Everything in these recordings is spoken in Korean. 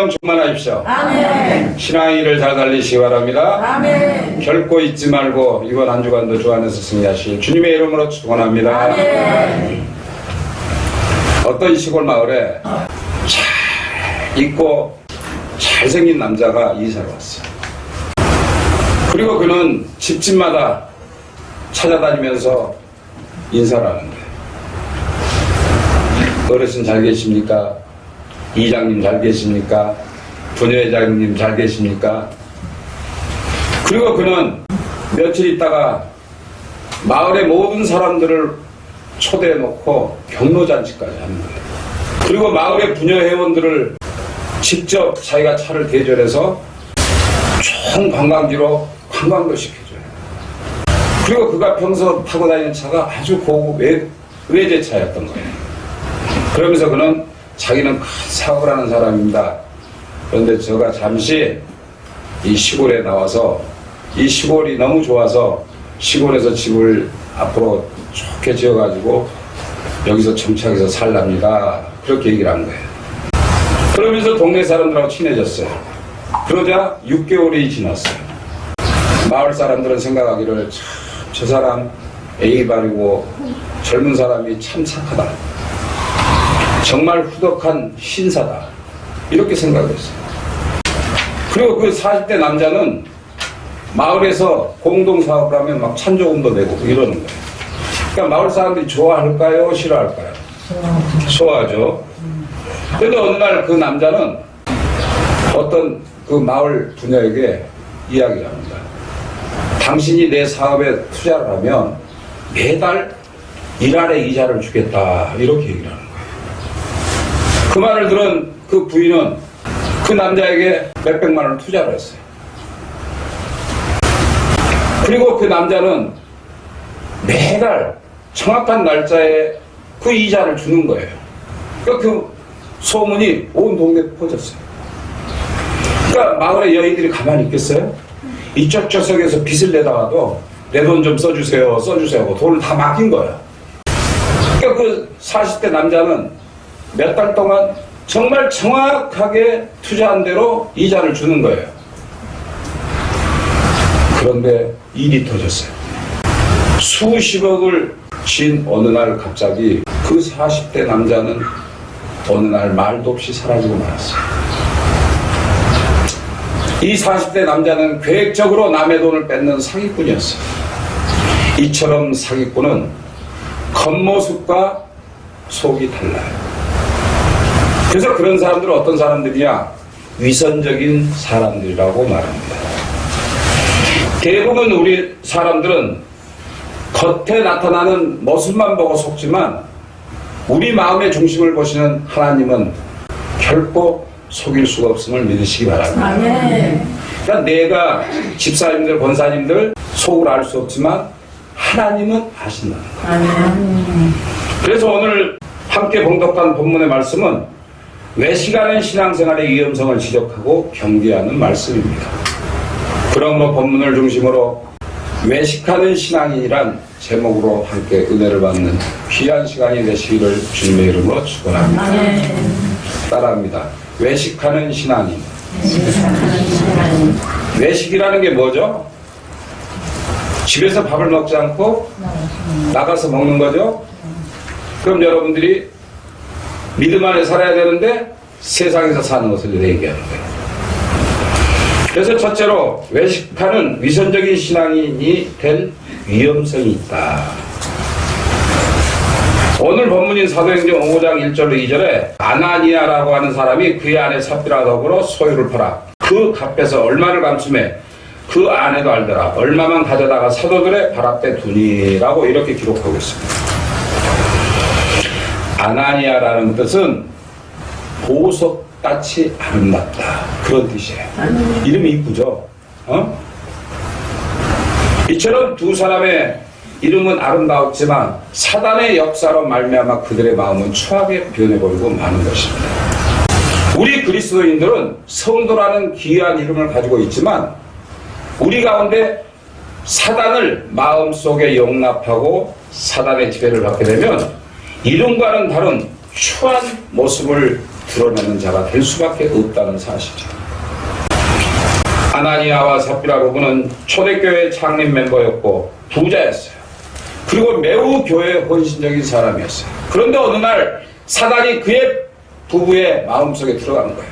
성령 충만하십시오. 아멘. 신앙의 일을 잘 달리시기 바랍니다. 아멘. 결코 잊지 말고 이번 한 주간도 주 안에서 승리하실 주님의 이름으로 축원합니다. 아멘. 어떤 시골 마을에 잘 있고 잘생긴 남자가 이사를 왔어요. 그리고 그는 집집마다 찾아다니면서 인사를 하는데, 어르신 잘 계십니까? 이장님 잘 계십니까? 부녀회장님 잘 계십니까? 그리고 그는 며칠 있다가 마을의 모든 사람들을 초대해 놓고 경로잔치까지 합니다. 그리고 마을의 부녀회원들을 직접 자기가 차를 대절해서 좋은 관광지로 관광도 시켜줘요. 그리고 그가 평소 타고 다니는 차가 아주 고급 외제차였던 거예요. 그러면서 그는 자기는 큰 사업을 하는 사람입니다. 그런데 제가 잠시 이 시골에 나와서 이 시골이 너무 좋아서 시골에서 집을 앞으로 좋게 지어가지고 여기서 정착해서 살랍니다. 그렇게 얘기를 한 거예요. 그러면서 동네 사람들하고 친해졌어요. 그러자 6개월이 지났어요. 마을 사람들은 생각하기를 참 저 사람 애기 바르고 젊은 사람이 참 착하다. 정말 후덕한 신사다. 이렇게 생각했어요. 그리고 그 40대 남자는 마을에서 공동사업을 하면 막 찬조금도 내고 이러는 거예요. 그러니까 마을 사람들이 좋아할까요? 싫어할까요? 좋아하죠. 그런데 어느 날 그 남자는 어떤 그 마을 부녀에게 이야기를 합니다. 당신이 내 사업에 투자를 하면 매달 1알의 이자를 주겠다. 이렇게 얘기를 하는 거예요. 그 말을 들은 그 부인은 그 남자에게 몇백만 원을 투자를 했어요. 그리고 그 남자는 매달 정확한 날짜에 그 이자를 주는 거예요. 그러니까 그 소문이 온 동네에 퍼졌어요. 그러니까 마을의 여인들이 가만히 있겠어요? 이쪽 저쪽에서 빚을 내다가도 내 돈 좀 써주세요 하고 돈을 다 맡긴 거야. 그러니까 그 40대 남자는 몇 달 동안 정말 정확하게 투자한 대로 이자를 주는 거예요. 그런데 일이 터졌어요. 수십억을 진 어느 날 갑자기 그 40대 남자는 어느 날 말도 없이 사라지고 말았어요. 이 40대 남자는 계획적으로 남의 돈을 뺏는 사기꾼이었어요. 이처럼 사기꾼은 겉모습과 속이 달라요. 그래서 그런 사람들은 어떤 사람들이냐? 위선적인 사람들이라고 말합니다. 대부분 우리 사람들은 겉에 나타나는 모습만 보고 속지만 우리 마음의 중심을 보시는 하나님은 결코 속일 수가 없음을 믿으시기 바랍니다. 아멘. 그러니까 내가 집사님들, 권사님들 속을 알 수 없지만 하나님은 아신다는 거예요. 아멘. 그래서 오늘 함께 봉독한 본문의 말씀은 외식하는 신앙생활의 위험성을 지적하고 경계하는 말씀입니다. 그러므로 본문을 중심으로 외식하는 신앙인이란 제목으로 함께 은혜를 받는 귀한 시간이 되시기를 주님의 이름으로 축원합니다. 따라합니다. 외식하는 신앙인. 외식이라는 게 뭐죠? 집에서 밥을 먹지 않고 나가서 먹는 거죠? 그럼 여러분들이 믿음 안에 살아야 되는데 세상에서 사는 것을 얘기하는 거예요. 그래서 첫째로 외식하는 위선적인 신앙인이 될 위험성이 있다. 오늘 본문인 사도행전 5장 1절로 2절에 아나니아라고 하는 사람이 그의 아내 삽비라 더불어 소유를 팔아 그 값에서 얼마를 감춤해 그 아내도 알더라. 얼마만 가져다가 사도들의 발 앞에 두니라고 이렇게 기록하고 있습니다. 아나니아라는 뜻은 보석같이 아름답다. 그런 뜻이에요. 이름이 이쁘죠? 이처럼 두 사람의 이름은 아름다웠지만 사단의 역사로 말미암아 그들의 마음은 추하게 변해버리고 마는 것입니다. 우리 그리스도인들은 성도라는 귀한 이름을 가지고 있지만 우리 가운데 사단을 마음속에 용납하고 사단의 지배를 받게 되면 이름과는 다른 추한 모습을 드러내는 자가 될 수밖에 없다는 사실이죠. 아나니아와 삽비라 부부는 초대교회 창립 멤버였고 부자였어요. 그리고 매우 교회에 헌신적인 사람이었어요. 그런데 어느 날 사단이 그의 부부의 마음속에 들어가는 거예요.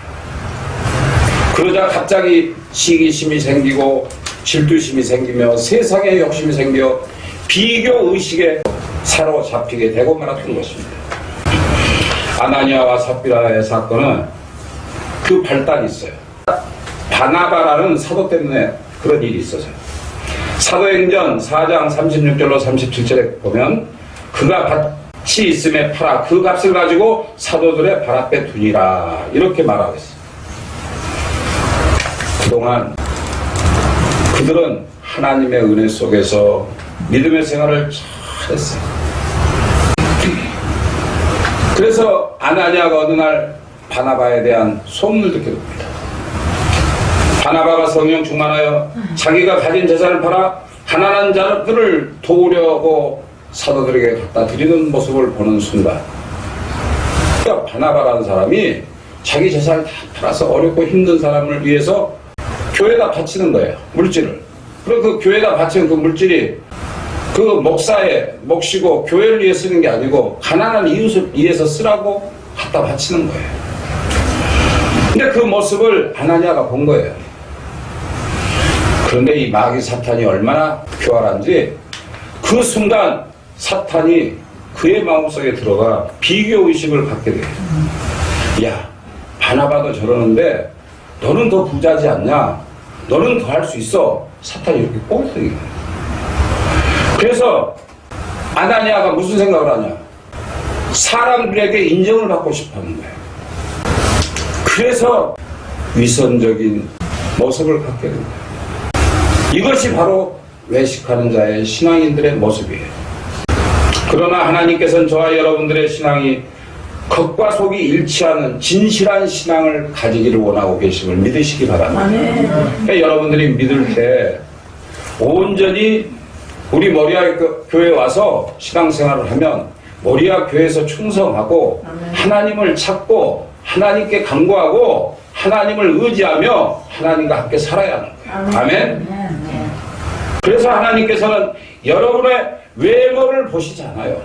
그러자 갑자기 시기심이 생기고 질투심이 생기며 세상에 욕심이 생겨 비교의식에 사로잡히게 되고 말았던 것입니다. 아나니아와 삽비라의 사건은 그 발단이 있어요. 바나바라는 사도 때문에 그런 일이 있었어요. 사도행전 4장 36절로 37절에 보면 그가 밭이 있음에 팔아 그 값을 가지고 사도들의 발 앞에 두니라 이렇게 말하고 있어요. 그동안 그들은 하나님의 은혜 속에서 믿음의 생활을 잘했어요. 그래서 아나니아가 어느 날 바나바에 대한 소문을 듣게 됩니다. 바나바가 성령 충만하여 자기가 가진 재산을 팔아 가난한 자들을 도우려고 사도들에게 갖다 드리는 모습을 보는 순간, 그러니까 바나바라는 사람이 자기 재산을 다 팔아서 어렵고 힘든 사람을 위해서 교회에다 바치는 거예요. 물질을. 그리고 그 교회에다 바치는 그 물질이 그 목사의 몫이고 교회를 위해 쓰는 게 아니고 가난한 이웃을 위해서 쓰라고 갖다 바치는 거예요. 근데 그 모습을 아나니아가 본 거예요. 그런데 이 마귀 사탄이 얼마나 교활한지 그 순간 사탄이 그의 마음속에 들어가 비교의식을 갖게 돼요. 야, 바나바도 저러는데 너는 더 부자지 않냐? 너는 더 할 수 있어. 사탄이 이렇게 꼴등이에요. 그래서 아나니아가 무슨 생각을 하냐? 사람들에게 인정을 받고 싶어 하는 거예요. 그래서 위선적인 모습을 갖게 된 거예요. 이것이 바로 외식하는 자의 신앙인들의 모습이에요. 그러나 하나님께서는 저와 여러분들의 신앙이 겉과 속이 일치하는 진실한 신앙을 가지기를 원하고 계심을 믿으시기 바랍니다. 그러니까 여러분들이 믿을 때 온전히 우리 모리아 교회에 와서 신앙생활을 하면 모리아 교회에서 충성하고 하나님을 찾고 하나님께 간구하고 하나님을 의지하며 하나님과 함께 살아야 하는 거예요. 아멘. 그래서 하나님께서는 여러분의 외모를 보시지 않아요.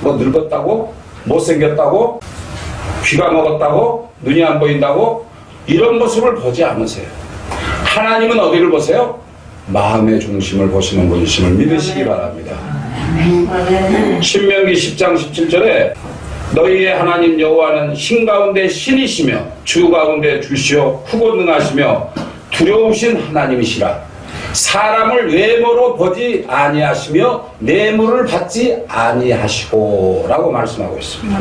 뭐 늙었다고? 못생겼다고? 귀가 먹었다고? 눈이 안 보인다고? 이런 모습을 보지 않으세요. 하나님은 어디를 보세요? 마음의 중심을 보시는 분이심을 믿으시기 바랍니다. 신명기 10장 17절에 너희의 하나님 여호와는 신 가운데 신이시며 주 가운데 주시오 크고 능하시며 두려우신 하나님이시라. 사람을 외모로 보지 아니하시며 뇌물을 받지 아니하시고 라고 말씀하고 있습니다.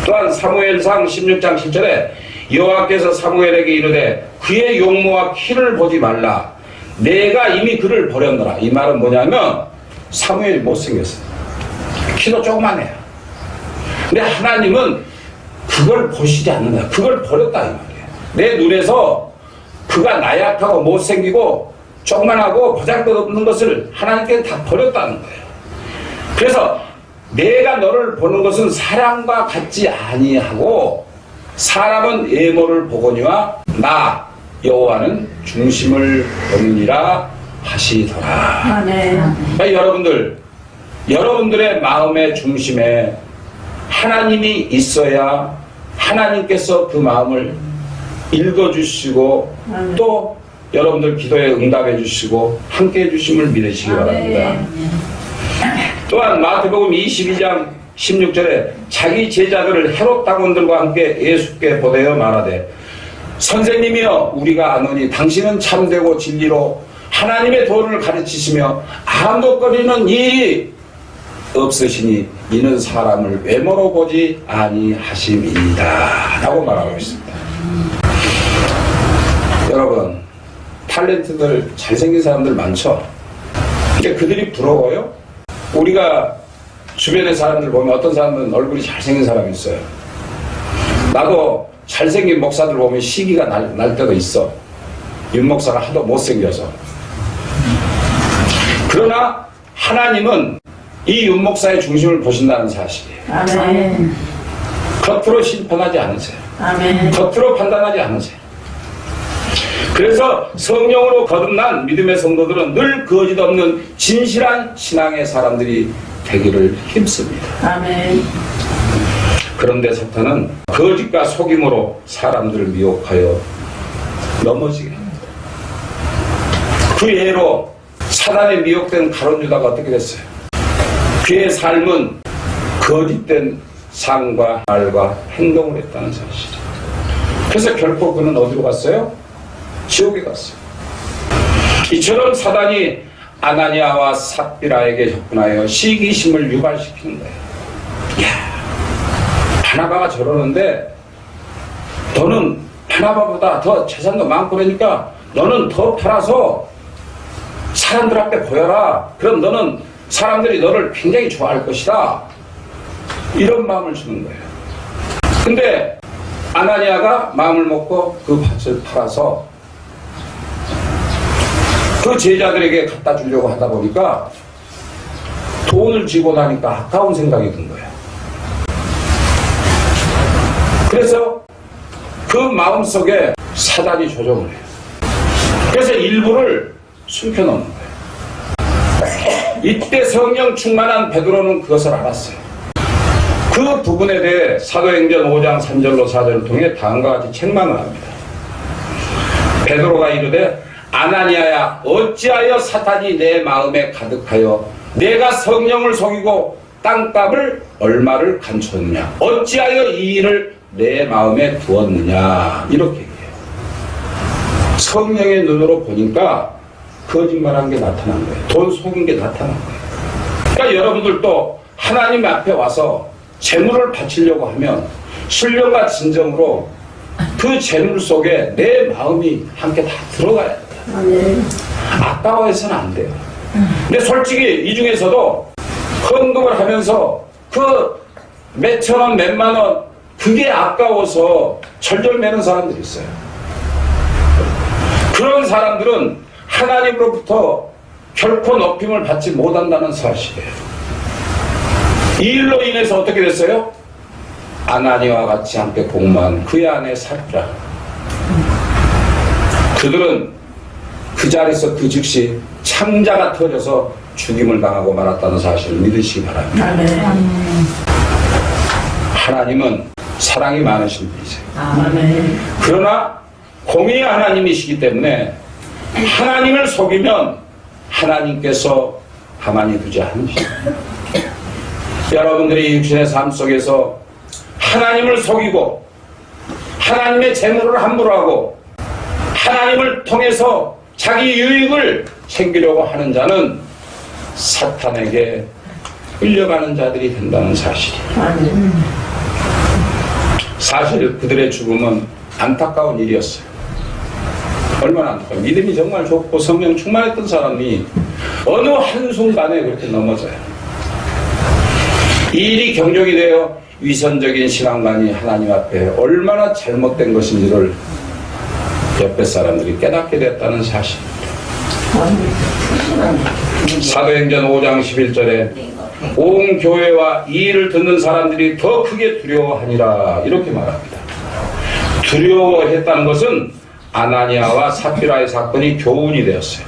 또한 사무엘상 16장 10절에 여호와께서 사무엘에게 이르되 그의 용모와 키를 보지 말라. 내가 이미 그를 버렸노라. 이 말은 뭐냐면 사무엘이 못생겼어요. 키도 조그만해요. 근데 하나님은 그걸 보시지 않는다. 그걸 버렸다 이 말이에요. 내 눈에서 그가 나약하고 못생기고 조그만하고 보잘것없는 것을 하나님께는 다 버렸다는 거예요. 그래서 내가 너를 보는 것은 사람과 같지 아니하고 사람은 외모를 보거니와 나 여호와는 중심을 보느니라 하시더라. 그러니까 여러분들의 마음의 중심에 하나님이 있어야 하나님께서 그 마음을 읽어주시고 또 여러분들 기도에 응답해 주시고 함께 해주심을 믿으시기 바랍니다. 또한 마태복음 22장 16절에 자기 제자들을 헤롯 당원들과 함께 예수께 보내어 말하되 선생님이여 우리가 아노니 당신은 참되고 진리로 하나님의 도를 가르치시며 안독거리는 일이 없으시니 이는 사람을 외모로 보지 아니하심이니이다 라고 말하고 있습니다. 여러분 탤런트들 잘생긴 사람들 많죠? 근데 그들이 부러워요? 우리가 주변의 사람들 보면 어떤 사람은 얼굴이 잘생긴 사람이 있어요. 나도 잘생긴 목사들 보면 시기가 날 때도 있어. 윤 목사가 하도 못생겨서. 그러나 하나님은 이 윤 목사의 중심을 보신다는 사실이에요. 겉으로 심판하지 않으세요. 아멘. 겉으로 판단하지 않으세요. 그래서 성령으로 거듭난 믿음의 성도들은 늘 거짓 없는 진실한 신앙의 사람들이 되기를 힘씁니다. 아멘. 그런데 사탄은 거짓과 속임으로 사람들을 미혹하여 넘어지게 합니다. 그 예로 사단에 미혹된 가룟 유다가 어떻게 됐어요? 그의 삶은 거짓된 삶과 말과 행동을 했다는 사실이죠. 그래서 결코 그는 어디로 갔어요? 지옥에 갔어요. 이처럼 사단이 아나니아와 삽비라에게 접근하여 시기심을 유발시키는 거예요. 야, 바나바가 저러는데 너는 바나바보다 더 재산도 많고 그러니까 너는 더 팔아서 사람들 앞에 보여라. 그럼 너는 사람들이 너를 굉장히 좋아할 것이다. 이런 마음을 주는 거예요. 근데 아나니아가 마음을 먹고 그 밭을 팔아서 그 제자들에게 갖다 주려고 하다 보니까 돈을 쥐고 나니까 아까운 생각이 든 거예요. 그래서 그 마음속에 사단이 조종을 해요. 그래서 일부를 숨겨놓는 거예요. 이때 성령 충만한 베드로는 그것을 알았어요. 그 부분에 대해 사도행전 5장 3절로 4절을 통해 다음과 같이 책망을 합니다. 베드로가 이르되 아나니아야 어찌하여 사탄이 내 마음에 가득하여 내가 성령을 속이고 땅값을 얼마를 감췄느냐 어찌하여 이 일을 내 마음에 두었느냐 이렇게 얘기해요. 성령의 눈으로 보니까 거짓말한 게 나타난 거예요. 돈 속인 게 나타난 거예요. 그러니까 여러분들도 하나님 앞에 와서 재물을 바치려고 하면 신령과 진정으로 그 재물 속에 내 마음이 함께 다 들어가야 돼요. 아까워해서는 안 돼요. 근데 솔직히 이 중에서도 헌금을 하면서 그 몇천 원, 몇만 원 그게 아까워서 절절 매는 사람들이 있어요. 그런 사람들은 하나님으로부터 결코 높임을 받지 못한다는 사실이에요. 이 일로 인해서 어떻게 됐어요? 아나니아와 같이 함께 복무한 그의 아내 삽비라. 그들은 그 자리에서 그 즉시 창자가 터져서 죽임을 당하고 말았다는 사실을 믿으시기 바랍니다. 아멘. 하나님은 사랑이 많으신 분이세요. 아멘. 그러나 공의의 하나님이시기 때문에 하나님을 속이면 하나님께서 가만히 두지 않으십니다. 여러분들이 육신의 삶 속에서 하나님을 속이고 하나님의 재물을 함부로 하고 하나님을 통해서 자기 유익을 챙기려고 하는 자는 사탄에게 끌려가는 자들이 된다는 사실이에요. 아멘. 사실 그들의 죽음은 안타까운 일이었어요. 얼마나 안타까워요. 믿음이 정말 좋고 성령 충만했던 사람이 어느 한순간에 그렇게 넘어져요. 이 일이 경종이 되어 위선적인 신앙관이 하나님 앞에 얼마나 잘못된 것인지를 옆에 사람들이 깨닫게 됐다는 사실입니다. 사도행전 5장 11절에 온 교회와 이 일을 듣는 사람들이 더 크게 두려워하니라 이렇게 말합니다. 두려워했다는 것은 아나니아와 삽비라의 사건이 교훈이 되었어요.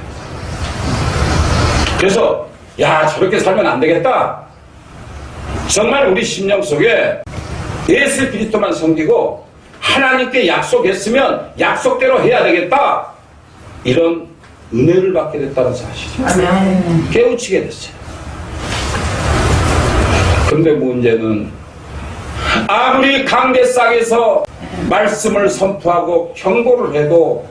그래서 야 저렇게 살면 안 되겠다. 정말 우리 심령 속에 예수 그리스도만 섬기고 하나님께 약속했으면 약속대로 해야 되겠다. 이런 은혜를 받게 됐다는 사실이에요. 아멘. 깨우치게 됐어요. 그런데 문제는 아무리 강대상에서 말씀을 선포하고 경고를 해도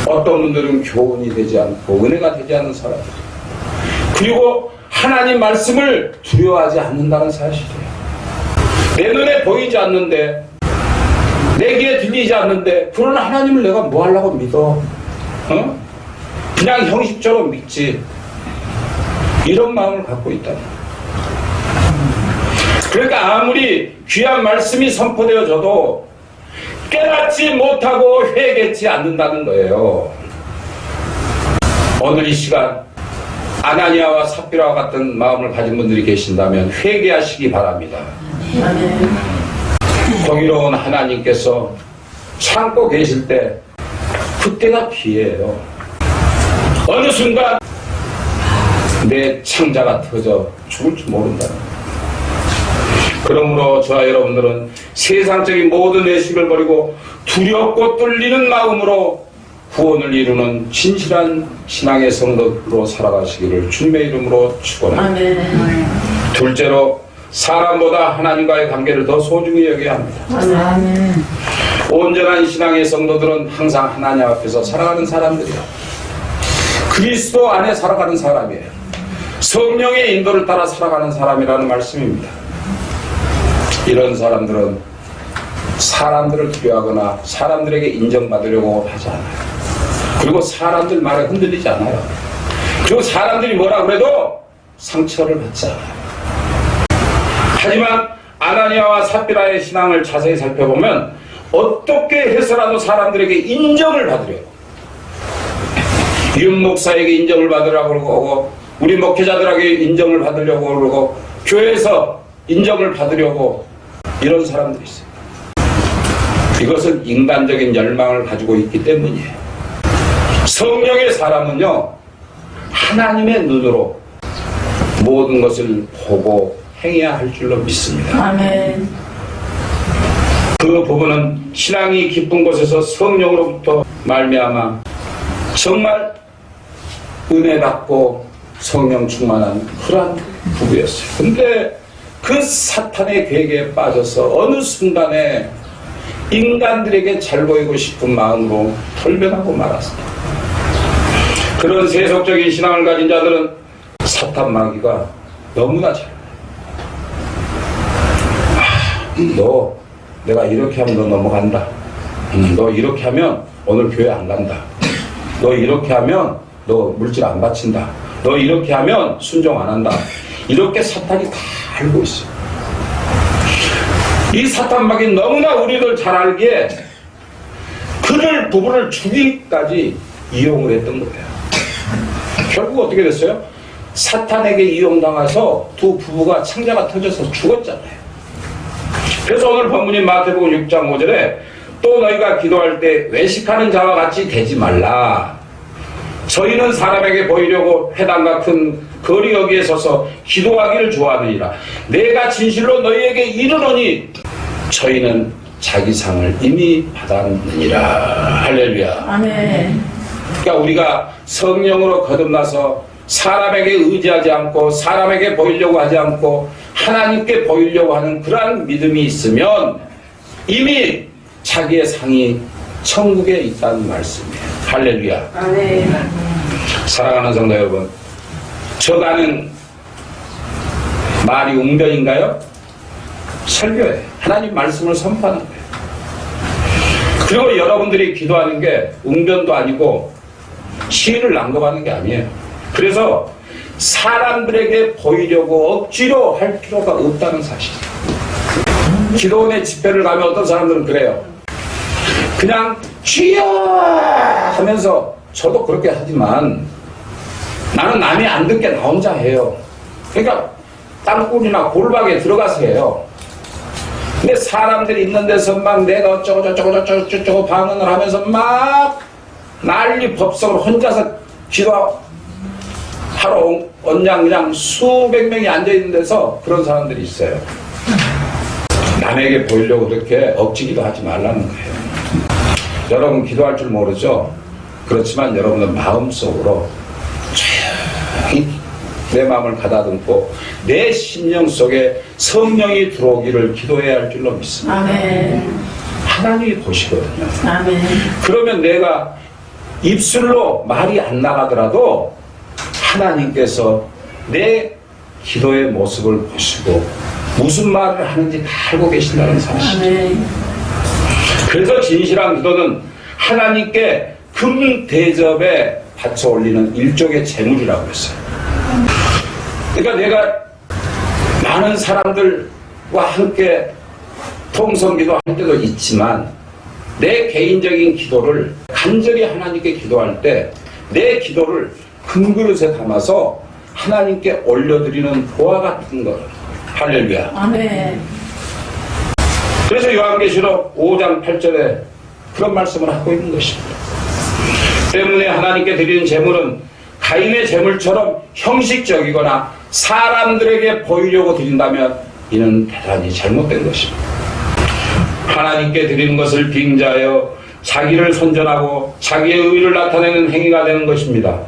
어떤 분들은 교훈이 되지 않고 은혜가 되지 않는 사람들 그리고 하나님 말씀을 두려워하지 않는다는 사실이에요. 내 눈에 보이지 않는데 내 귀에 들리지 않는데 그런 하나님을 내가 뭐 하려고 믿어? 어? 그냥 형식적으로 믿지. 이런 마음을 갖고 있다. 그러니까 아무리 귀한 말씀이 선포되어져도 깨닫지 못하고 회개치 않는다는 거예요. 오늘 이 시간 아나니아와 삽비라와 같은 마음을 가진 분들이 계신다면 회개하시기 바랍니다. 공의로운 하나님께서 참고 계실 때 그때가 기회예요. 어느 순간 내 창자가 터져 죽을 줄 모른다. 그러므로 저와 여러분들은 세상적인 모든 외식을 버리고 두렵고 뚫리는 마음으로 구원을 이루는 진실한 신앙의 성도로 살아가시기를 주님의 이름으로 축원합니다. 둘째로 사람보다 하나님과의 관계를 더 소중히 여겨야 합니다. 아멘. 온전한 신앙의 성도들은 항상 하나님 앞에서 살아가는 사람들이에요. 그리스도 안에 살아가는 사람이에요. 성령의 인도를 따라 살아가는 사람이라는 말씀입니다. 이런 사람들은 사람들을 두려워하거나 사람들에게 인정받으려고 하지 않아요. 그리고 사람들 말에 흔들리지 않아요. 그리고 사람들이 뭐라 그래도 상처를 받지 않아요. 하지만 아나니아와 삽비라의 신앙을 자세히 살펴보면 어떻게 해서라도 사람들에게 인정을 받으려고, 윤 목사에게 인정을 받으려고 그러고, 우리 목회자들에게 인정을 받으려고 그러고, 교회에서 인정을 받으려고 이런 사람들이 있어요. 이것은 인간적인 열망을 가지고 있기 때문이에요. 성령의 사람은요, 하나님의 눈으로 모든 것을 보고 행해야 할 줄로 믿습니다. 아멘. 그 부분은 신앙이 깊은 곳에서 성령으로부터 말미암아 정말 은혜받고 성령 충만한 그런 부부였어요. 근데 그 사탄의 괴계에 빠져서 어느 순간에 인간들에게 잘 보이고 싶은 마음으로 돌변하고 말았습니다. 그런 세속적인 신앙을 가진 자들은 사탄 마귀가 너무나 잘 너 내가 이렇게 하면 너 넘어간다. 너 이렇게 하면 오늘 교회 안 간다. 너 이렇게 하면 너 물질 안 바친다. 너 이렇게 하면 순종 안 한다. 이렇게 사탄이 다 알고 있어요. 이 사탄 마귀는 너무나 우리를 잘 알기에 그를 부부를 죽이기까지 이용을 했던 거예요. 결국 어떻게 됐어요? 사탄에게 이용당해서 두 부부가 창자가 터져서 죽었잖아요. 그래서 오늘 본문인 마태복음 6장 5절에 또 너희가 기도할 때 외식하는 자와 같이 되지 말라. 저희는 사람에게 보이려고 회당 같은 거리 여기에 서서 기도하기를 좋아하느니라. 내가 진실로 너희에게 이르노니 저희는 자기 상을 이미 받았느니라. 할렐루야. 아멘. 그러니까 우리가 성령으로 거듭나서 사람에게 의지하지 않고 사람에게 보이려고 하지 않고 하나님께 보이려고 하는 그러한 믿음이 있으면 이미 자기의 상이 천국에 있다는 말씀이에요. 할렐루야. 아멘. 사랑하는 성도 여러분, 저가는 말이 웅변인가요? 설교예요. 하나님 말씀을 선포하는 거예요. 그리고 여러분들이 기도하는 게 웅변도 아니고 시를 낭독하는 게 아니에요. 그래서 사람들에게 보이려고 억지로 할 필요가 없다는 사실이에요. 기도원의 집회를 가면 어떤 사람들은 그래요. 그냥 주여 하면서, 저도 그렇게 하지만 나는 남이 안 듣게 나 혼자 해요. 그러니까 땅굴이나 골방에 들어가서 해요. 근데 사람들이 있는 데서 막 내가 어쩌고 방언을 하면서 막 난리 법석을 혼자서 기도하러 그냥 수백 명이 앉아있는 데서 그런 사람들이 있어요. 남에게 보이려고 그렇게 억지기도 하지 말라는 거예요. 여러분 기도할 줄 모르죠? 그렇지만 여러분은 마음속으로 조용히 내 마음을 가다듬고 내 심령 속에 성령이 들어오기를 기도해야 할 줄로 믿습니다. 아멘. 하나님이 보시거든요. 아멘. 그러면 내가 입술로 말이 안 나가더라도 하나님께서 내 기도의 모습을 보시고 무슨 말을 하는지 다 알고 계신다는 사실. 아멘. 그래서 진실한 기도는 하나님께 금 대접에 바쳐 올리는 일종의 제물이라고 했어요. 그러니까 내가 많은 사람들과 함께 통성기도 할 때도 있지만 내 개인적인 기도를 간절히 하나님께 기도할 때 내 기도를 금그릇에 담아서 하나님께 올려드리는 보화 같은 것. 할렐루야. 아멘. 그래서 요한계시록 5장 8절에 그런 말씀을 하고 있는 것입니다. 때문에 하나님께 드리는 제물은 가인의 제물처럼 형식적이거나 사람들에게 보이려고 드린다면 이는 대단히 잘못된 것입니다. 하나님께 드리는 것을 빙자하여 자기를 선전하고 자기의 의를 나타내는 행위가 되는 것입니다.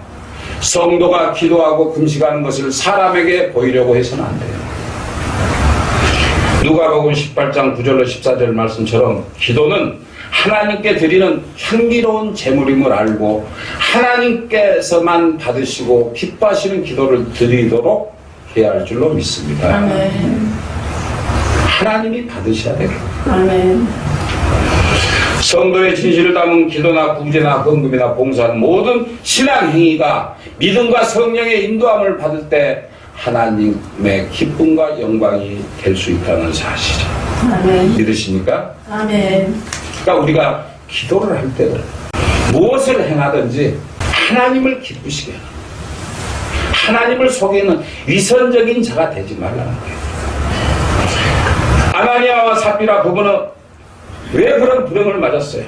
성도가 기도하고 금식하는 것을 사람에게 보이려고 해서는 안 돼요. 누가복음 18장 9절로 14절 말씀처럼 기도는 하나님께 드리는 향기로운 제물임을 알고 하나님께서만 받으시고 기뻐하시는 기도를 드리도록 해야 할 줄로 믿습니다. 아멘. 하나님이 받으셔야 돼요. 아멘. 성도의 진실을 담은 기도나 구제나 헌금이나 봉사는 모든 신앙 행위가 믿음과 성령의 인도함을 받을 때 하나님의 기쁨과 영광이 될 수 있다는 사실이죠. 아멘. 믿으십니까? 아멘. 그러니까 우리가 기도를 할 때는 무엇을 행하든지 하나님을 기쁘시게 하는, 하나님을 속이는 위선적인 자가 되지 말라는 거예요. 아나니아와 삽비라 부부는 왜 그런 불행을 맞았어요?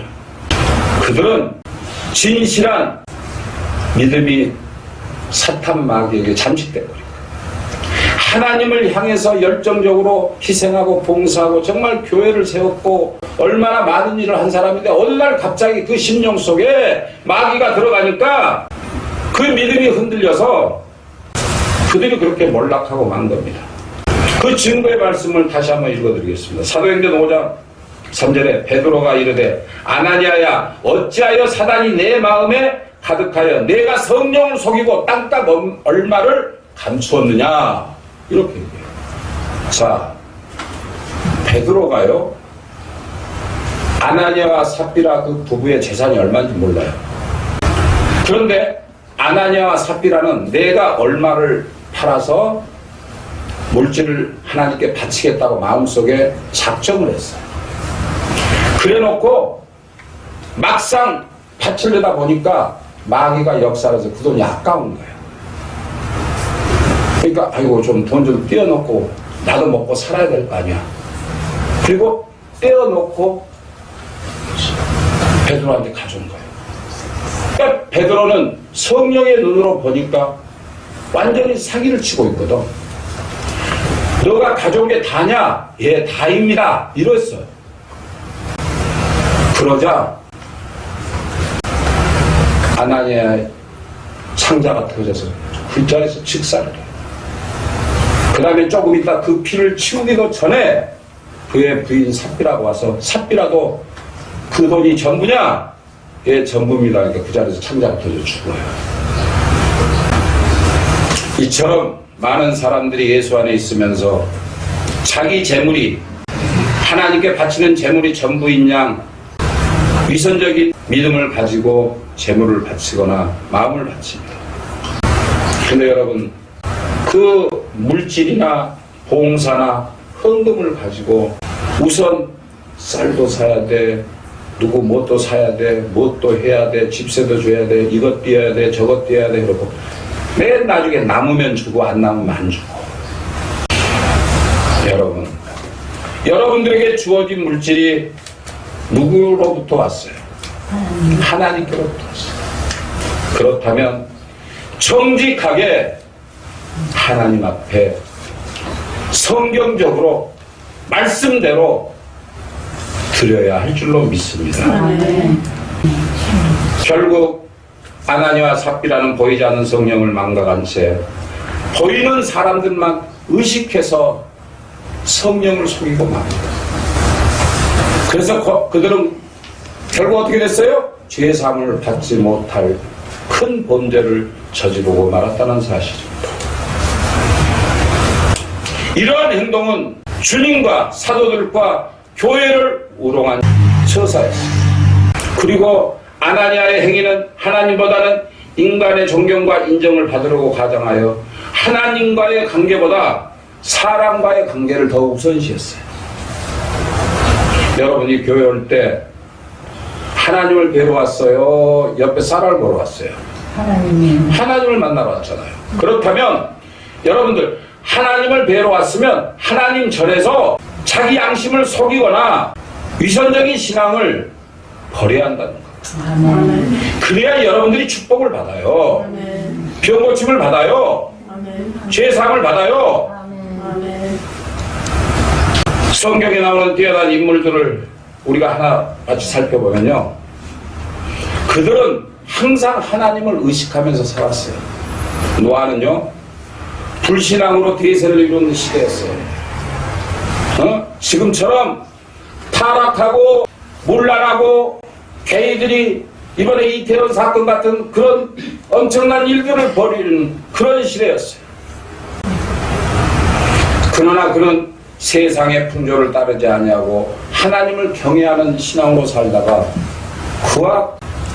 그들은 진실한 믿음이 사탄 마귀에게 잠식되고 하나님을 향해서 열정적으로 희생하고 봉사하고 정말 교회를 세웠고 얼마나 많은 일을 한 사람인데 어느 날 갑자기 그 심령 속에 마귀가 들어가니까 그 믿음이 흔들려서 그들이 그렇게 몰락하고 만 겁니다. 그 증거의 말씀을 다시 한번 읽어드리겠습니다. 사도행전 5장 3절에 베드로가 이르되 아나니아야 어찌하여 사단이 내 마음에 가득하여 내가 성령을 속이고 땅땅 얼마를 감추었느냐 이렇게 얘기해요. 자, 베드로가요 아나니아와 삽비라 그 부부의 재산이 얼마인지 몰라요. 그런데 아나니아와 삽비라는 내가 얼마를 팔아서 물질을 하나님께 바치겠다고 마음속에 작정을 했어요. 그래놓고 막상 바치려다 보니까 마귀가 역사해서 그 돈이 아까운 거예요. 그러니까 아이고 좀 돈 좀 떼어놓고 나도 먹고 살아야 될 거 아니야. 그리고 떼어놓고 베드로한테 가져온 거예요. 그러니까 베드로는 성령의 눈으로 보니까 완전히 사기를 치고 있거든. 너가 가져온 게 다냐? 예, 다입니다. 이랬어요. 그러자 아나니아의 창자가 터져서 그 자리에서 직사를 해요. 그 다음에 조금 있다 그 피를 치우기도 전에 그의 부인 삽비라고 와서 삽비라도 그 돈이 전부냐? 예, 전부입니다. 그러니까 그 자리에서 창자가 터져 죽어요. 이처럼 많은 사람들이 예수 안에 있으면서 자기 재물이 하나님께 바치는 재물이 전부인 양 위선적인 믿음을 가지고 재물을 바치거나 마음을 바칩니다. 근데 여러분 그 물질이나 봉사나 헌금을 가지고 우선 쌀도 사야 돼, 누구 뭣도 사야 돼, 뭣도 해야 돼, 집세도 줘야 돼, 이것 띄어야 돼, 저것 띄어야 돼 그러고 맨 나중에 남으면 주고 안 남으면 안 주고. 여러분들에게 주어진 물질이 누구로부터 왔어요? 하나님께로부터 왔어요. 그렇다면 정직하게 하나님 앞에 성경적으로 말씀대로 드려야 할 줄로 믿습니다. 아멘. 결국 아나니아와 삽비라는 보이지 않는 성령을 망각한 채 보이는 사람들만 의식해서 성령을 속이고 맙니다. 그래서 그들은 결국 어떻게 됐어요? 죄사함을 받지 못할 큰 범죄를 저지르고 말았다는 사실입니다. 이러한 행동은 주님과 사도들과 교회를 우롱한 처사였습니다. 그리고 아나니아의 행위는 하나님보다는 인간의 존경과 인정을 받으려고 가장하여 하나님과의 관계보다 사람과의 관계를 더 우선시했어요. 여러분이 교회 올 때 하나님을 뵈러 왔어요? 옆에 쌀알 보러 왔어요? 하나님을 만나러 왔잖아요. 그렇다면 여러분들 하나님을 뵈러 왔으면 하나님 전에서 자기 양심을 속이거나 위선적인 신앙을 버려야 한다는 것. 아멘. 그래야 여러분들이 축복을 받아요. 아멘. 병 고침을 받아요. 아멘. 죄사함을 받아요. 아멘. 성경에 나오는 뛰어난 인물들을 우리가 하나 같이 살펴보면요, 그들은 항상 하나님을 의식하면서 살았어요. 노아는요, 불신앙으로 대세를 이루는 시대였어요. 지금처럼 타락하고 문란하고 개이들이 이번에 이태원 사건 같은 그런 엄청난 일들을 벌이는 그런 시대였어요. 그러나 그는 세상의 풍조를 따르지 아니하고 하나님을 경외하는 신앙으로 살다가 그와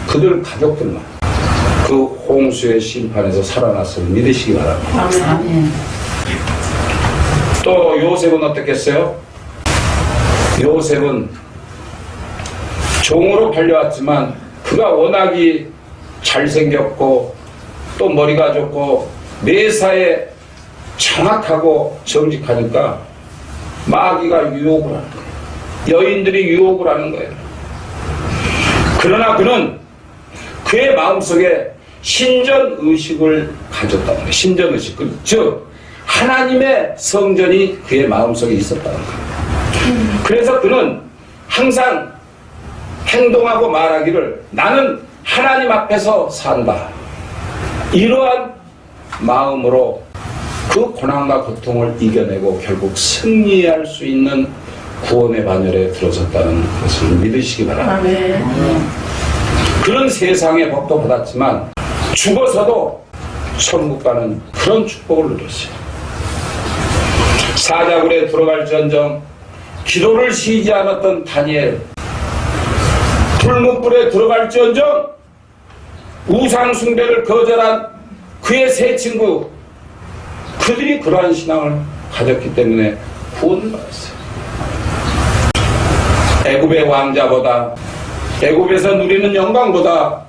그들 가족들만 그 홍수의 심판에서 살아났음을 믿으시기 바랍니다. 아멘. 또 요셉은 어떻겠어요? 요셉은 종으로 팔려왔지만 그가 워낙이 잘생겼고 또 머리가 좋고 매사에 정확하고 정직하니까 마귀가 유혹을 하는 거예요. 여인들이 유혹을 하는 거예요. 그러나 그는 그의 마음속에 신전의식을 가졌다는 거예요. 신전의식. 즉 하나님의 성전이 그의 마음속에 있었다는 거예요. 그래서 그는 항상 행동하고 말하기를 나는 하나님 앞에서 산다. 이러한 마음으로 그 고난과 고통을 이겨내고 결국 승리할 수 있는 구원의 반열에 들어섰다는 것을 믿으시기 바랍니다. 아멘. 그런 세상의 법도 받았지만 죽어서도 천국 가는 그런 축복을 누렸어요. 사자굴에 들어갈지언정 기도를 쉬지 않았던 다니엘, 불문불에 들어갈지언정 우상 숭배를 거절한 그의 세 친구, 그들이 그러한 신앙을 가졌기 때문에 구원을 받았어요. 애굽의 왕자보다, 애굽에서 누리는 영광보다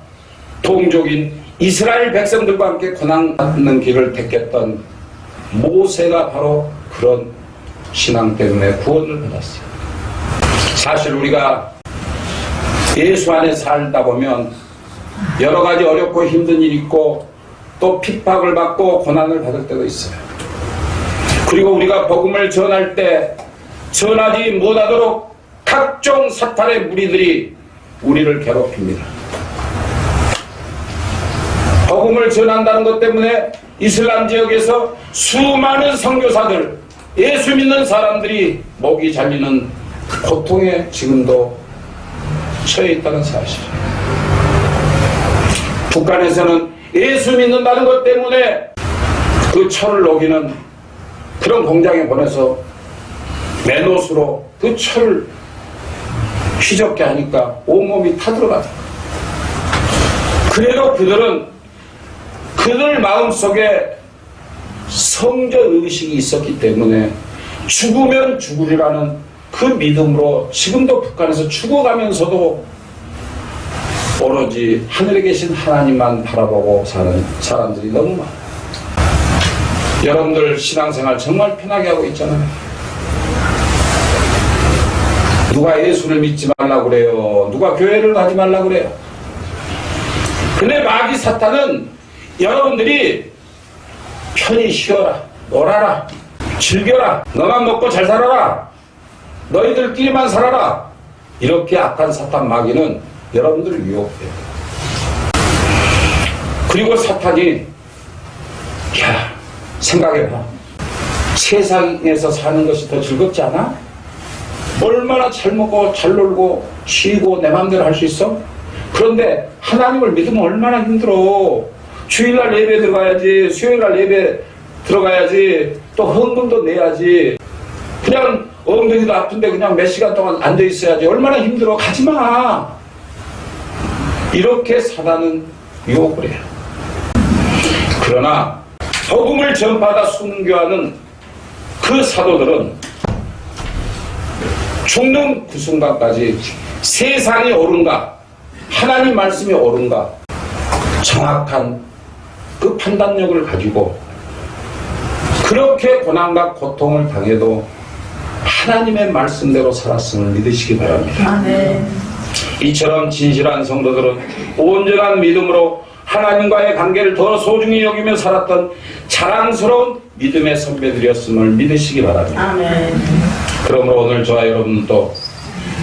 동족인 이스라엘 백성들과 함께 고난받는 길을 택했던 모세가 바로 그런 신앙 때문에 구원을 받았어요. 사실 우리가 예수 안에 살다 보면 여러 가지 어렵고 힘든 일이 있고 또 핍박을 받고 고난을 받을 때도 있어요. 그리고 우리가 복음을 전할 때 전하지 못하도록 각종 사탄의 무리들이 우리를 괴롭힙니다. 복음을 전한다는 것 때문에 이슬람 지역에서 수많은 선교사들, 예수 믿는 사람들이 목이 잘리는 고통에 지금도 처해 있다는 사실. 북한에서는 예수 믿는다는 것 때문에 그 철을 녹이는 그런 공장에 보내서 맨옷으로 그 철을 휘젓게 하니까 온몸이 타들어가다. 그래도 그들은 그들 마음속에 성전의식이 있었기 때문에 죽으면 죽으리라는 그 믿음으로 지금도 북한에서 죽어가면서도 오로지 하늘에 계신 하나님만 바라보고 사는 사람들이 너무 많아요. 여러분들 신앙생활 정말 편하게 하고 있잖아요. 누가 예수를 믿지 말라고 그래요. 누가 교회를 가지 말라고 그래요. 근데 마귀 사탄은 여러분들이 편히 쉬어라, 놀아라, 즐겨라, 너만 먹고 잘 살아라, 너희들끼리만 살아라, 이렇게 악한 사탄 마귀는 여러분들을 유혹해요. 그리고 사탄이 야, 생각해봐. 세상에서 사는 것이 더 즐겁지 않아? 얼마나 잘 먹고 잘 놀고 쉬고 내 마음대로 할 수 있어? 그런데 하나님을 믿으면 얼마나 힘들어. 주일날 예배 들어가야지, 수요일날 예배 들어가야지, 또 헌금도 내야지, 그냥 엉덩이도 아픈데 그냥 몇 시간 동안 앉아 있어야지, 얼마나 힘들어. 가지마. 이렇게 사단은 유혹을 해요. 그러나 복음을 전파하다 순교하는 그 사도들은 죽는 그 순간까지 세상이 옳은가, 하나님 말씀이 옳은가, 정확한 그 판단력을 가지고 그렇게 고난과 고통을 당해도 하나님의 말씀대로 살았음을 믿으시기 바랍니다. 아멘. 이처럼 진실한 성도들은 온전한 믿음으로 하나님과의 관계를 더 소중히 여기며 살았던 자랑스러운 믿음의 선배들이었음을 믿으시기 바랍니다. 아멘. 그러므로 오늘 저와 여러분도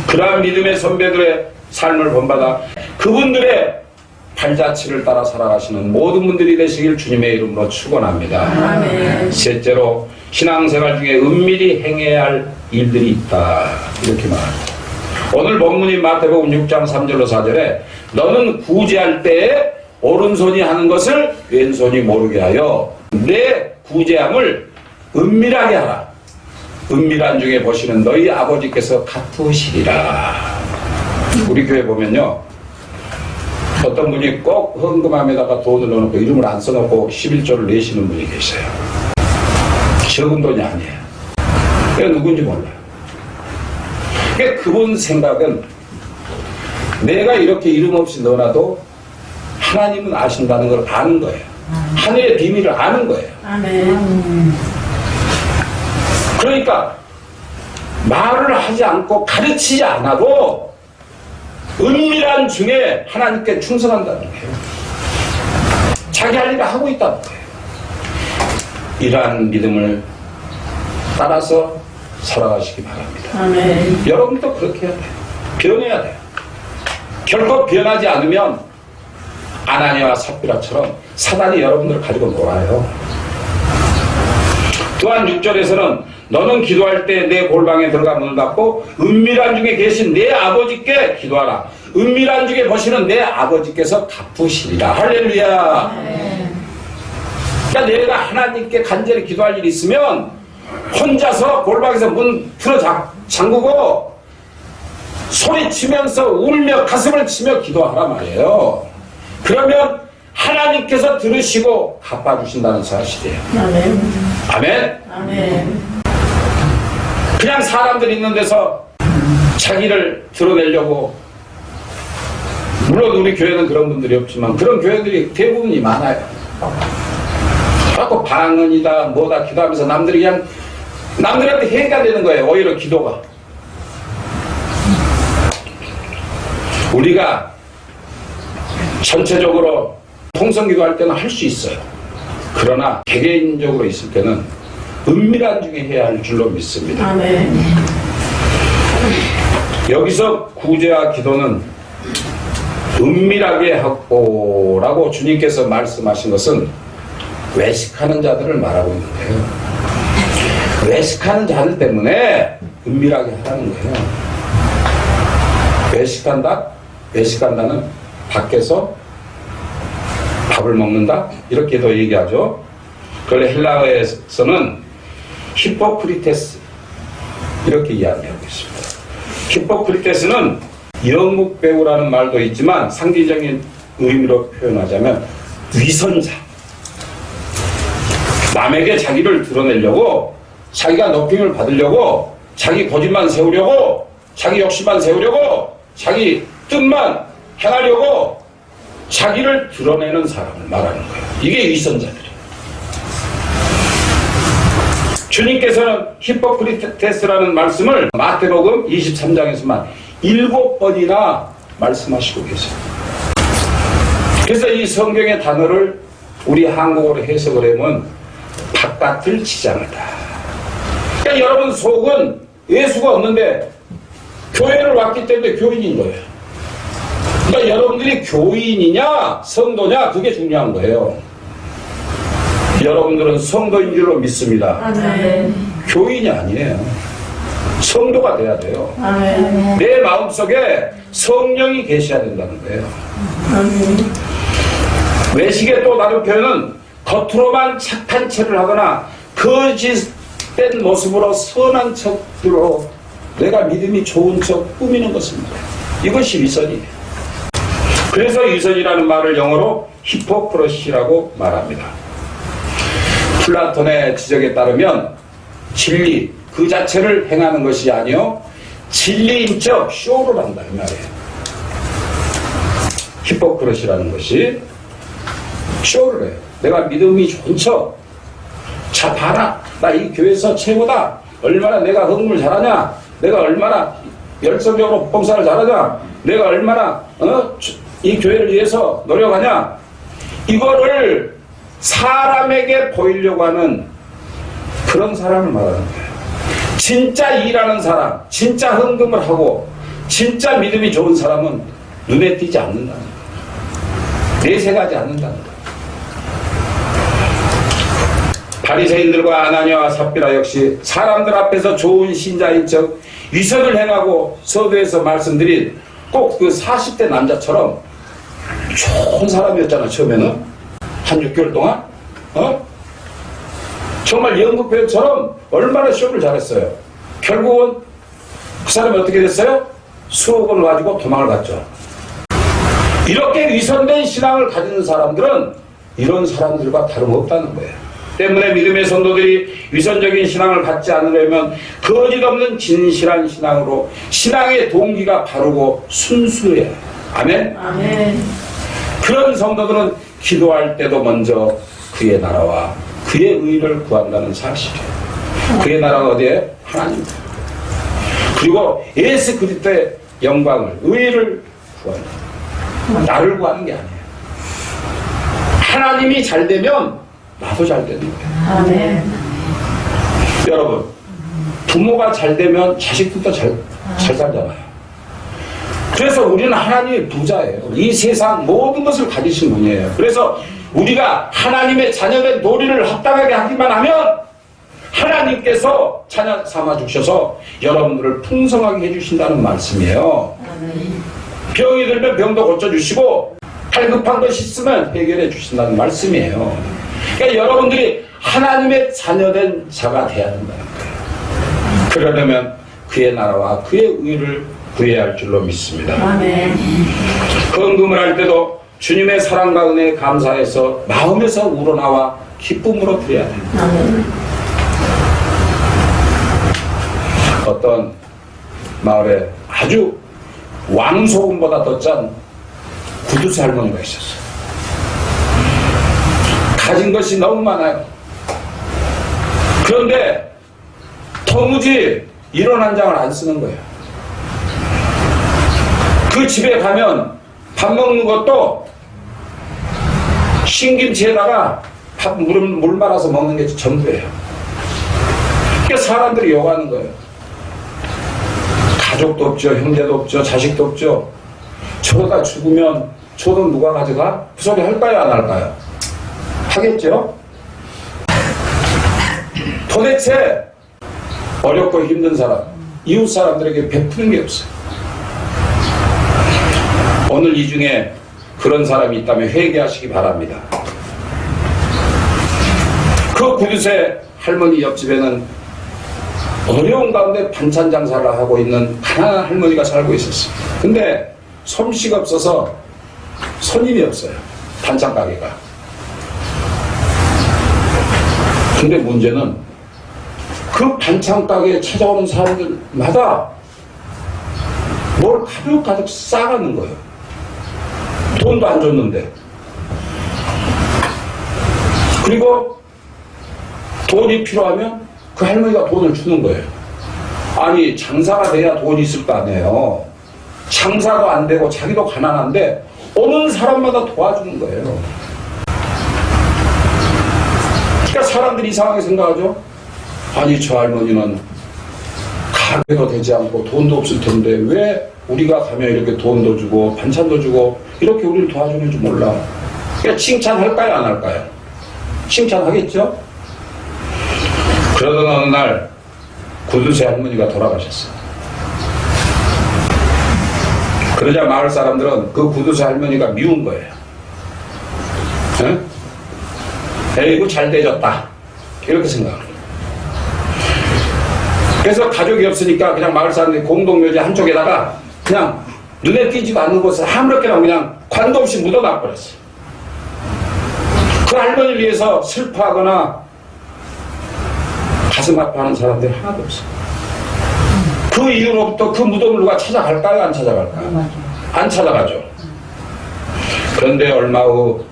그러한 믿음의 선배들의 삶을 본받아 그분들의 발자취를 따라 살아가시는 모든 분들이 되시길 주님의 이름으로 축원합니다. 아멘. 셋째로 신앙생활 중에 은밀히 행해야 할 일들이 있다 이렇게 말합니다. 오늘 본문인 마태복음 6장 3절로 4절에 너는 구제할 때에 오른손이 하는 것을 왼손이 모르게 하여 내 구제함을 은밀하게 하라. 은밀한 중에 보시는 너희 아버지께서 갚으시리라. 우리 교회 보면요, 어떤 분이 꼭 헌금함에다가 돈을 넣어놓고 이름을 안 써놓고 11조를 내시는 분이 계세요. 적은 돈이 아니에요. 그게 누군지 몰라요. 그러니까 그분 생각은 내가 이렇게 이름 없이 넣어놔도 하나님은 아신다는 걸 아는 거예요. 하늘의 비밀을 아는 거예요. 아멘. 그러니까 말을 하지 않고 가르치지 않아도 은밀한 중에 하나님께 충성한다는 거예요. 자기 할 일을 하고 있다는 거예요. 이러한 믿음을 따라서 살아가시기 바랍니다. 아멘. 여러분도 그렇게 해야 돼요. 변해야 돼요. 결코 변하지 않으면 아나니아와 삽비라처럼 사단이 여러분들을 가지고 놀아요. 또한 6절에서는 너는 기도할 때 내 골방에 들어가 문을 닫고 은밀한 중에 계신 내 아버지께 기도하라. 은밀한 중에 보시는 내 아버지께서 갚으시리라. 할렐루야. 그러니까 내가 하나님께 간절히 기도할 일이 있으면 혼자서 골방에서 문 틀어 잠그고 소리치면서 울며 가슴을 치며 기도하라 말이에요. 그러면 하나님께서 들으시고 갚아주신다는 사실이에요. 아멘. 아멘. 아멘. 그냥 사람들 있는 데서 자기를 드러내려고, 물론 우리 교회는 그런 분들이 없지만 그런 교회들이 대부분이 많아요. 자꾸 방언이다 뭐다 기도하면서 남들이 그냥 남들한테 해가 되는 거예요. 오히려 기도가. 우리가 전체적으로 통성기도할 때는 할 수 있어요. 그러나 개개인적으로 있을 때는 은밀한 중에 해야 할 줄로 믿습니다. 아멘. 여기서 구제와 기도는 은밀하게 하고라고 주님께서 말씀하신 것은 외식하는 자들을 말하고 있는 거예요. 외식하는 자들 때문에 은밀하게 하라는 거예요. 외식한다? 외식한다는 밖에서 밥을 먹는다? 이렇게도 얘기하죠. 그걸 헬라어에서는 히포크리테스 이렇게 이야기하고 있습니다. 히포크리테스는 영국 배우라는 말도 있지만 상징적인 의미로 표현하자면 위선자. 남에게 자기를 드러내려고, 자기가 높임을 받으려고, 자기 고집만 세우려고, 자기 욕심만 세우려고, 자기 뜻만 행하려고 자기를 드러내는 사람을 말하는 거예요. 이게 위선자들이에요. 주님께서는 히포크리테스라는 말씀을 마태복음 23장에서만 7번이나 말씀하시고 계세요. 그래서 이 성경의 단어를 우리 한국어로 해석을 하면 바깥을 치장하다. 그러니까 여러분 속은 예수가 없는데 교회를 왔기 때문에 교인인 거예요. 그러니까 여러분들이 교인이냐 성도냐 그게 중요한 거예요. 여러분들은 성도인 줄로 믿습니다. 아멘. 교인이 아니에요. 성도가 돼야 돼요. 아멘. 내 마음속에 성령이 계셔야 된다는 거예요. 아멘. 외식의 또 다른 표현은 겉으로만 착한 체를 하거나 거짓된 모습으로 선한 척으로 내가 믿음이 좋은 척 꾸미는 것입니다. 이것이 위선이에요. 그래서 위선이라는 말을 영어로 히포크러시라고 말합니다. 플라톤의 지적에 따르면 진리 그 자체를 행하는 것이 아니요 진리인 척 쇼를 한다 이 말이에요. 히포크러시라는 것이 쇼를 해요. 내가 믿음이 좋은 척, 자 봐라 나 이 교회에서 최고다 얼마나 내가 헌금을 잘하냐, 내가 얼마나 열성적으로 봉사를 잘하냐, 내가 얼마나 이 교회를 위해서 노력하냐, 이거를 사람에게 보이려고 하는 그런 사람을 말하는 거예요. 진짜 일하는 사람, 진짜 헌금을 하고 진짜 믿음이 좋은 사람은 눈에 띄지 않는다는 거예요. 내색하지 않는다는 거예요. 바리새인들과 아나니아와 삽비라 역시 사람들 앞에서 좋은 신자인 척 위선을 행하고 서두에서 말씀드린 꼭 그 40대 남자처럼 좋은 사람이었잖아. 처음에는 한 6개월 동안 정말 연극배우처럼 얼마나 쇼를 잘했어요. 결국은 그 사람이 어떻게 됐어요? 수억 원을 가지고 도망을 갔죠. 이렇게 위선된 신앙을 가지는 사람들은 이런 사람들과 다름없다는 거예요. 때문에 믿음의 성도들이 위선적인 신앙을 갖지 않으려면 거짓없는 진실한 신앙으로 신앙의 동기가 바르고 순수해야 해요. 아멘? 아멘. 그런 성도들은 기도할 때도 먼저 그의 나라와 그의 의를 구한다는 사실이에요. 그의 나라가 어디에? 하나님. 그리고 예수 그리스도의 영광을, 의를 구한다. 나를 구하는 게 아니에요. 하나님이 잘 되면 나도 잘 되는 거예요. 아멘. 여러분, 부모가 잘 되면 자식들도 잘 살잖아요. 그래서 우리는 하나님의 부자예요. 이 세상 모든 것을 가지신 분이에요. 그래서 우리가 하나님의 자녀된 도리를 합당하게 하기만 하면 하나님께서 자녀 삼아 주셔서 여러분들을 풍성하게 해주신다는 말씀이에요. 병이 들면 병도 고쳐주시고 팔급한 것이 있으면 해결해 주신다는 말씀이에요. 그러니까 여러분들이 하나님의 자녀된 자가 되어야 한다는 거예요. 그러려면 그의 나라와 그의 의를 구해야 할 줄로 믿습니다. 아멘. 헌금을 할 때도 주님의 사랑과 은혜에 감사해서 마음에서 우러나와 기쁨으로 드려야 됩니다. 아멘. 어떤 마을에 아주 왕소금보다 더 짠 구두쇠 할머니가 있었어요. 가진 것이 너무 많아요. 그런데 도무지 1원 한 장을 안 쓰는 거예요. 그 집에 가면 밥 먹는 것도 신김치에다가 물 말아서 먹는 게 전부예요. 그러니까 사람들이 욕하는 거예요. 가족도 없죠, 형제도 없죠, 자식도 없죠. 저러다 죽으면 저돈 누가 가져가? 그 소리 할까요, 안 할까요? 하겠죠? 도대체 어렵고 힘든 사람, 이웃 사람들에게 베푸는 게 없어요. 오늘 이 중에 그런 사람이 있다면 회개하시기 바랍니다. 그 구두쇠 할머니 옆집에는 어려운 가운데 반찬 장사를 하고 있는 가난한 할머니가 살고 있었어요. 근데 솜씨가 없어서 손님이 없어요. 반찬 가게가. 근데 문제는 그 반찬 가게에 찾아오는 사람들마다 뭘 가득가득 싸가는 거예요. 돈도 안 줬는데. 그리고 돈이 필요하면 그 할머니가 돈을 주는 거예요. 아니, 장사가 돼야 돈이 있을 거 아니에요. 장사도 안 되고 자기도 가난한데 오는 사람마다 도와주는 거예요. 그러니까 사람들이 이상하게 생각하죠. 아니, 저 할머니는 가게도 되지 않고 돈도 없을 텐데 왜 우리가 가면 이렇게 돈도 주고 반찬도 주고 이렇게 우리를 도와주는 줄 몰라. 그러니까 칭찬할까요, 안 할까요? 칭찬하겠죠? 그러던 어느 날 구두쇠 할머니가 돌아가셨어요. 그러자 마을 사람들은 그 구두쇠 할머니가 미운 거예요. 에이구, 잘 되졌다, 이렇게 생각합니다. 그래서 가족이 없으니까 그냥 마을 사람들이 공동묘지 한쪽에다가 그냥 눈에 띄지도 않는 곳에 아무렇게나 그냥 관도 없이 묻어놔 버렸어요. 그 할머니를 위해서 슬퍼하거나 가슴 아파하는 사람들이 하나도 없어요. 그 이후로부터 그 무덤을 누가 찾아갈까요, 안 찾아갈까요? 안 찾아가죠. 그런데 얼마 후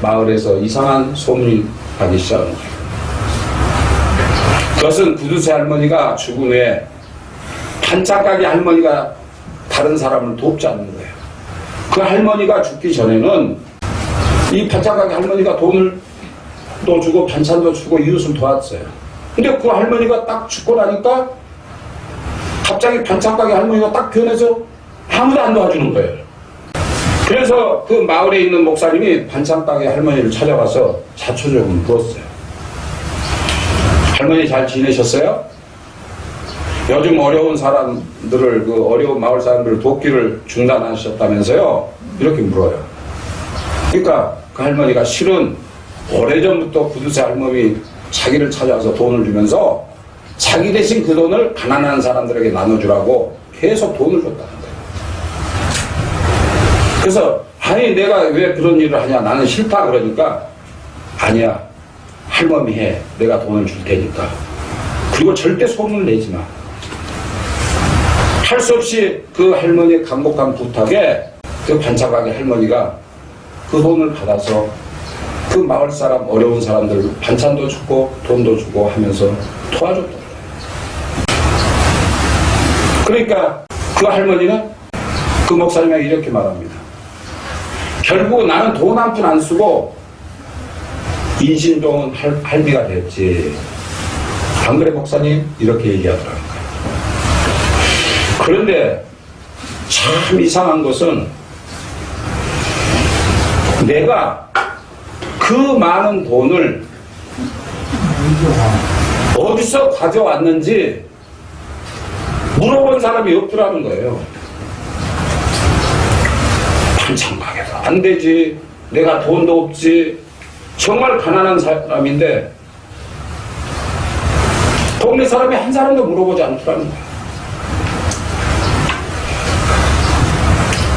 마을에서 이상한 소문이 나기 시작한 거예요. 그것은 구두쇠 할머니가 죽은 후에 반찬가게 할머니가 다른 사람을 돕지 않는 거예요. 그 할머니가 죽기 전에는 이 반찬가게 할머니가 돈을 또 주고 반찬도 주고 이웃을 도왔어요. 근데 그 할머니가 딱 죽고 나니까 갑자기 반찬가게 할머니가 딱 변해서 아무도 안 도와주는 거예요. 그래서 그 마을에 있는 목사님이 반찬가게 할머니를 찾아가서 자초적으로 물었어요. 할머니 잘 지내셨어요? 요즘 어려운 사람들을, 그 어려운 마을 사람들을 돕기를 중단하셨다면서요? 이렇게 물어요. 그러니까 그 할머니가 실은 오래전부터 구두쇠 할머니 자기를 찾아와서 돈을 주면서 자기 대신 그 돈을 가난한 사람들에게 나눠주라고 계속 돈을 줬다는 거예요. 그래서 아니 내가 왜 그런 일을 하냐, 나는 싫다 그러니까 아니야 할머니 해, 내가 돈을 줄 테니까. 그리고 절대 소문을 내지 마. 할 수 없이 그 할머니의 간곡한 부탁에 그 반찬가게 할머니가 그 돈을 받아서 그 마을 사람, 어려운 사람들 반찬도 주고 돈도 주고 하면서 도와줬던 거예요. 그러니까 그 할머니는 그 목사님에게 이렇게 말합니다. 결국 나는 돈 한 푼 안 쓰고 인신 좋은 할미가 됐지. 안 그래 목사님? 이렇게 얘기하더라고요. 그런데 참 이상한 것은 내가 그 많은 돈을 어디서 가져왔는지 물어본 사람이 없더라는 거예요. 반찬 가게도 안 되지, 내가 돈도 없지, 정말 가난한 사람인데 동네 사람이 한 사람도 물어보지 않더라는 거예요.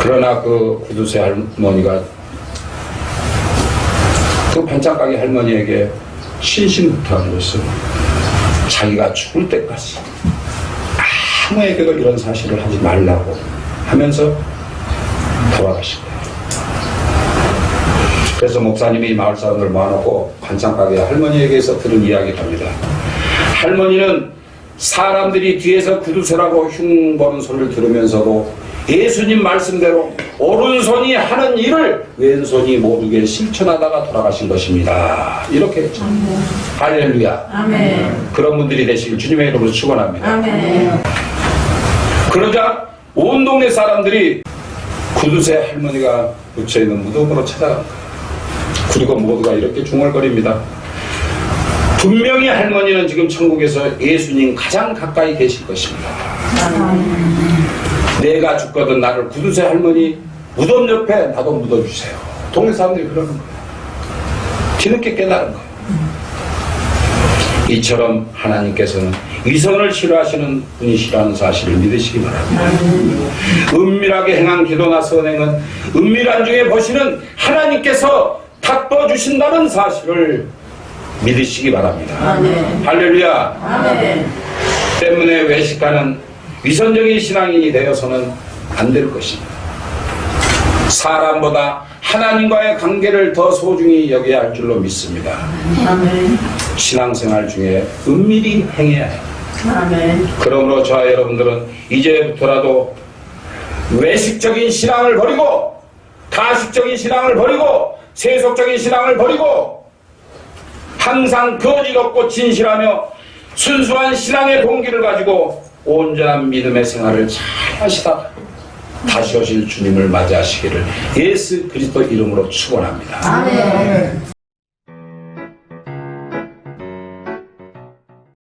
그러나 그 구두쇠 할머니가 그 반찬가게 할머니에게 신신부탁한 것은 자기가 죽을 때까지 아무에게도 이런 사실을 하지 말라고 하면서 돌아가신 거예요. 그래서 목사님이 마을 사람들 모아놓고 반찬가게 할머니에게서 들은 이야기를 합니다. 할머니는 사람들이 뒤에서 구두쇠라고 흉보는 소리를 들으면서도 예수님 말씀대로 오른손이 하는 일을 왼손이 모르게 실천하다가 돌아가신 것입니다. 이렇게 했죠. 아멘. 할렐루야. 아멘. 그런 분들이 되시길 주님의 이름으로 축원합니다. 아멘. 그러자 온 동네 사람들이 구두쇠 할머니가 묻혀있는 무덤으로 찾아간 거예요. 그리고 모두가 이렇게 중얼거립니다. 분명히 할머니는 지금 천국에서 예수님 가장 가까이 계실 것입니다. 내가 죽거든 나를 구두쇠 할머니 무덤 옆에 나도 묻어주세요. 동네 사람들이 그러는 거예요. 뒤늦게 깨달은 거예요. 이처럼 하나님께서는 위선을 싫어하시는 분이시라는 사실을 믿으시기 바랍니다. 은밀하게 행한 기도나 선행은 은밀한 중에 보시는 하나님께서 닦아주신다는 사실을 믿으시기 바랍니다. 아멘. 할렐루야. 아멘. 때문에 외식하는 위선적인 신앙인이 되어서는 안 될 것입니다. 사람보다 하나님과의 관계를 더 소중히 여겨야 할 줄로 믿습니다. 아멘. 신앙생활 중에 은밀히 행해야 해요. 아멘. 그러므로 저와 여러분들은 이제부터라도 외식적인 신앙을 버리고 가식적인 신앙을 버리고 세속적인 신앙을 버리고 항상 거짓 없고 진실하며 순수한 신앙의 동기를 가지고 온전한 믿음의 생활을 잘 하시다가 다시 오실 주님을 맞이하시기를 예수 그리스도 이름으로 축원합니다. 아멘.